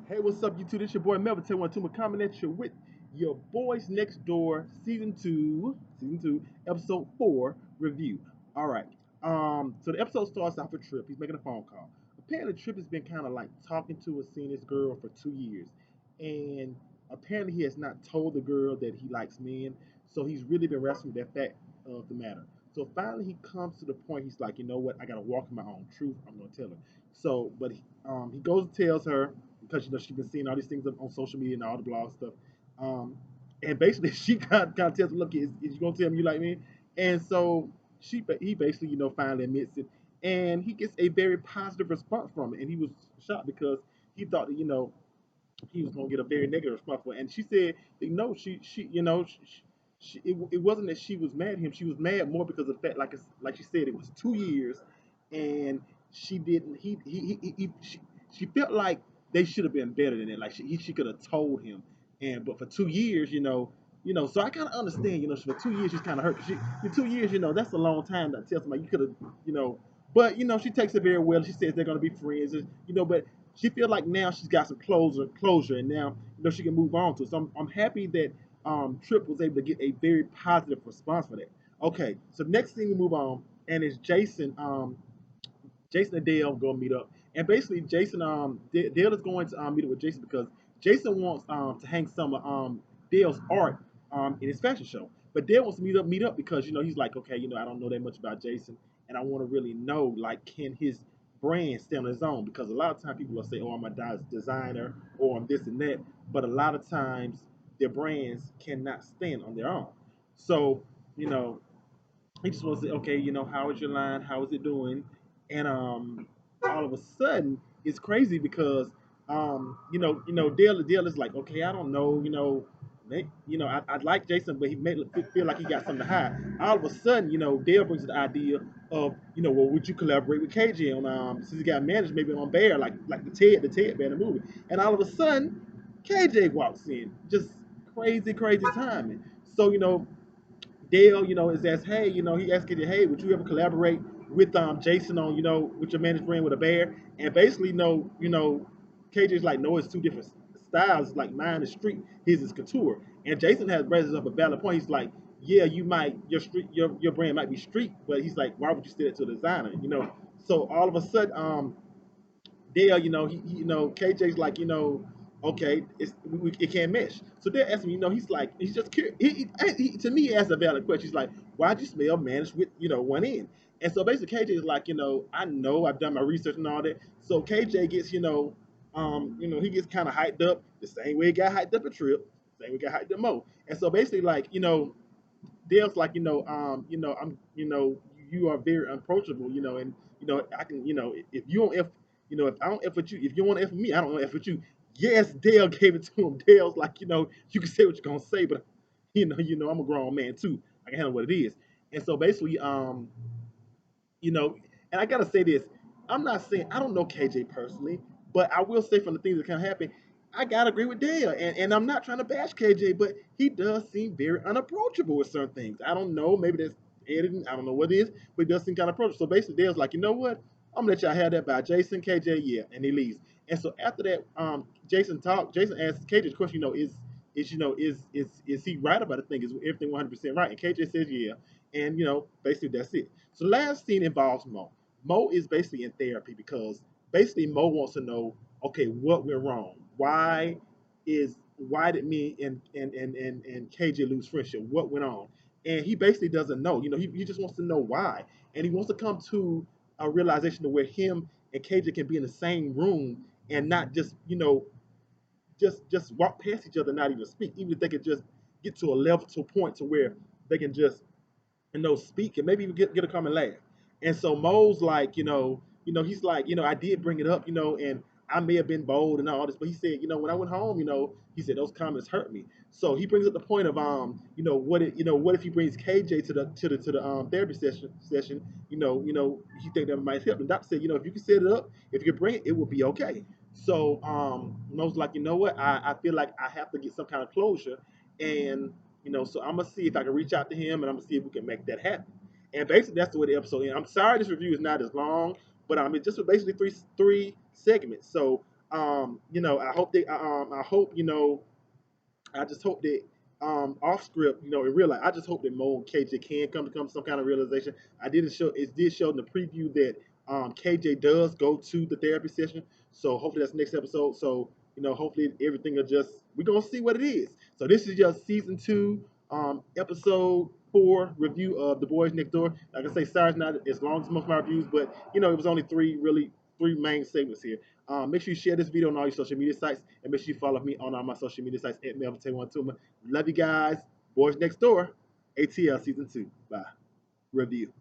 Hey, what's up, YouTube? This your boy Melvin. Tell one to my comment at you with your boys next door, season two, episode 4 review. All right. So the episode starts off with Tripp. He's making a phone call. Apparently, Tripp has been kind of like talking to or seeing this girl for 2 years, and apparently he has not told the girl that he likes men. So he's really been wrestling with that fact of the matter. So finally, he comes to the point. He's like, you know what? I gotta walk in my own truth. I'm gonna tell her. So, but he goes and tells her because she's been seeing all these things on social media and all the blog stuff. Um, and basically, she kind of tells him, "Look, is you gonna tell me you like me?" And so he basically finally admits it, and he gets a very positive response from it. And he was shocked because he thought that he was gonna get a very negative response for it. And she said, "No, it wasn't that she was mad at him. She was mad more because of the fact, like she said, it was 2 years, and she didn't. She felt like they should have been better than that. Like she could have told him, and but for 2 years, so I kind of understand. For 2 years she's kind of hurt. In 2 years, that's a long time to tell somebody you could have, you know. But she takes it very well. She says they're gonna be friends, but she feels like now she's got some closure, and now she can move on to. So I'm happy that Tripp was able to get a very positive response for that. Okay, so next thing we move on, and it's Jason. Jason and Dale go meet up, and basically Dale is going to meet up with Jason because Jason wants to hang some of Dale's art in his fashion show, but Dale wants to meet up because he's like, okay, I don't know that much about Jason, and I want to really know, like, can his brand stand on his own? Because a lot of times people will say, oh, I'm a designer or I'm this and that, but a lot of times their brands cannot stand on their own. So you know he just wants to say, okay, how is your line? How is it doing? And all of a sudden, it's crazy because Dale is like, okay, I don't know, I'd like Jason, but he may feel like he got something to hide. All of a sudden, Dale brings the idea of, well, would you collaborate with KJ on since he got managed maybe on Bear, like the Ted Bear the movie, and all of a sudden, KJ walks in, just crazy timing. So Dale, is asked, hey, he asked KJ, hey, would you ever collaborate with Jason on, with your managed brand with a bear? And basically, KJ's like, no, it's two different styles. Like mine is street, his is couture. And Jason has raises up a valid point. He's like, yeah, you might your brand might be street, but he's like, why would you say that to a designer? So all of a sudden, Dale, KJ's like, okay, it can't mesh. So they're asking me, he's just curious. To me, he asks a valid question. He's like, why'd you smell managed with, one end? And so basically, KJ is like, I know I've done my research and all that. So KJ gets, he gets kind of hyped up the same way he got hyped up at Tripp, same way he got hyped up Mo. And so basically, like, Dale's like, you are very approachable, and I can, if you don't, if I don't F with you, if you want to F with me, I don't want to F with you. Yes, Dale gave it to him. Dale's like, you can say what you're gonna say, but I'm a grown man too. I can handle what it is. And so basically, you know, and I gotta say this, I'm not saying I don't know KJ personally, but I will say from the things that can happen, I gotta agree with Dale, and I'm not trying to bash KJ, but he does seem very unapproachable with certain things. I don't know, maybe that's editing, I don't know what it is, but he does seem kind of approachable. So basically, Dale's like, you know what? I'm gonna let y'all have that by Jason, KJ, yeah, and he leaves. And so after that, Jason asks KJ the question, is he right about the thing? Is everything 100% right? And KJ says yeah, and basically that's it. So the last scene involves Mo. Mo is basically in therapy because basically Mo wants to know, okay, what went wrong? Why did me and KJ lose friendship? What went on? And he basically doesn't know. He just wants to know why. And he wants to come to a realization of where him and KJ can be in the same room and not just walk past each other, not even speak, even if they could just get to a level, to a point to where they can just speak and maybe even get a common laugh. And so Mo's like, he's like, I did bring it up, and I may have been bold and all this, but he said, when I went home, he said those comments hurt me. So he brings up the point of, what if he brings KJ to the therapy session, he think that might help. And Doc said, if you can set it up, if you can bring it, it will be okay. So Mo's like, you know what, I feel like I have to get some kind of closure, and so I'm gonna see if I can reach out to him, and I'm gonna see if we can make that happen. And basically, that's the way the episode ends. I'm sorry this review is not as long, but it's just basically three segments. So I hope they, I hope, I just hope that off script, in real life, I just hope that Mo and KJ can come to some kind of realization. It did show in the preview that KJ does go to the therapy session. So hopefully that's next episode. So, hopefully everything will just, we're gonna see what it is. So this is just season two, episode four review of The Boys Next Door. Like I say, sorry it's not as long as most of my reviews, but it was only three main segments here. Make sure you share this video on all your social media sites, and make sure you follow me on all my social media sites at Melvin12. Love you guys. Boys Next Door, ATL season two. Bye. Review.